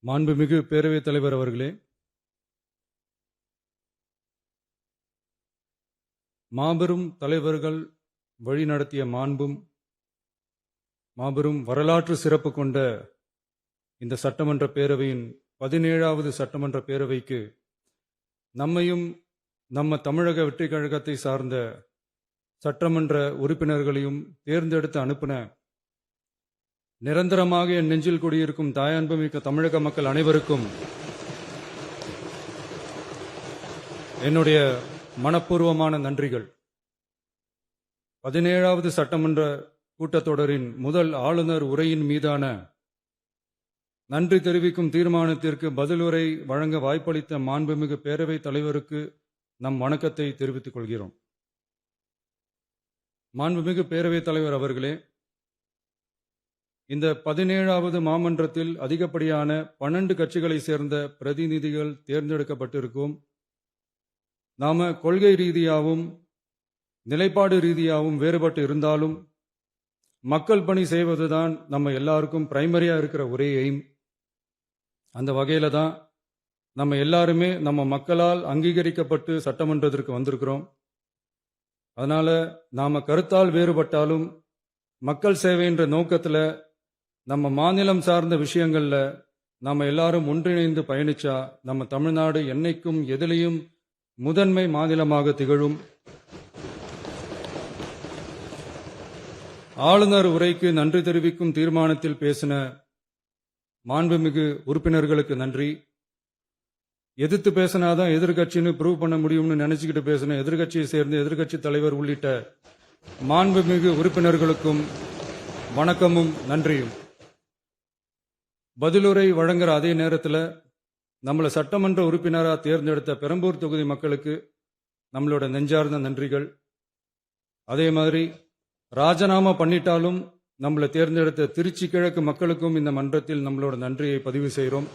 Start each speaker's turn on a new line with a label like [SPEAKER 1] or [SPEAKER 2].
[SPEAKER 1] மாண்புமிகு பேரவைத் தலைவர் அவர்களே, மாபெரும் தலைவர்கள் வழிநடத்திய மாபெரும் வரலாற்று சிறப்பு கொண்ட இந்த சட்டமன்ற பேரவையின் 17வது சட்டமன்ற பேரவைக்கு நம்மையும் நம்ம தமிழக வெற்றிக் கழகத்தை சார்ந்த சட்டமன்ற உறுப்பினர்களையும் தேர்ந்தெடுத்து அனுப்பின நிரந்தரமாக என் நெஞ்சில் குடியிருக்கும் தாயன்புமிக்க தமிழக மக்கள் அனைவருக்கும் என்னுடைய மனப்பூர்வமான நன்றிகள். 17வது சட்டமன்ற கூட்டத்தொடரின் முதல் ஆளுநர் உரையின் மீதான நன்றி தெரிவிக்கும் தீர்மானத்திற்கு பதிலுரை வழங்க வாய்ப்பளித்த மாண்புமிகு பேரவைத் தலைவருக்கு நம் வணக்கத்தை தெரிவித்துக் கொள்கிறோம். மாண்புமிகு பேரவைத் தலைவர் அவர்களே, இந்த 17வது மாமன்றத்தில் அதிகப்படியான 12 கட்சிகளை சேர்ந்த பிரதிநிதிகள் தேர்ந்தெடுக்கப்பட்டிருக்கும். நாம கொள்கை ரீதியாகவும் நிலைப்பாடு ரீதியாகவும் வேறுபட்டு இருந்தாலும் மக்கள் பணி செய்வதுதான் நம்ம எல்லாருக்கும் பிரைமரியா இருக்கிற ஒரே எய்ம். அந்த வகையில தான் நம்ம எல்லாருமே நம்ம மக்களால் அங்கீகரிக்கப்பட்டு சட்டமன்றத்திற்கு வந்திருக்கிறோம். அதனால நாம கருத்தால் வேறுபட்டாலும் மக்கள் சேவை என்ற நோக்கத்தில் நம்ம மாநிலம் சார்ந்த விஷயங்கள்ல நாம எல்லாரும் ஒன்றிணைந்து பயணிச்சா நம்ம தமிழ்நாடு என்னைக்கும் எதிலையும் முதன்மை மாநிலமாக திகழும். ஆளுநர் உரைக்கு நன்றி தெரிவிக்கும் தீர்மானத்தில் பேசின மாண்புமிகு உறுப்பினர்களுக்கு நன்றி. எதிர்த்து பேசினாதான் எதிர்கட்சின்னு ப்ரூவ் பண்ண முடியும்னு நினைச்சுக்கிட்டு பேசின எதிர்கட்சியை சேர்ந்த எதிர்கட்சி தலைவர் உள்ளிட்ட மாண்புமிகு உறுப்பினர்களுக்கும் வணக்கமும் நன்றியும். பதிலுரை வழங்குற அதே நேரத்தில் நம்மளை சட்டமன்ற உறுப்பினராக தேர்ந்தெடுத்த பெரம்பூர் தொகுதி மக்களுக்கு நம்மளோட நெஞ்சார்ந்த நன்றிகள். அதே மாதிரி ராஜினாமா பண்ணிட்டாலும் நம்மளை தேர்ந்தெடுத்த திருச்சி கிழக்கு மக்களுக்கும் இந்த மன்றத்தில் நம்மளோட நன்றியை பதிவு செய்கிறோம்.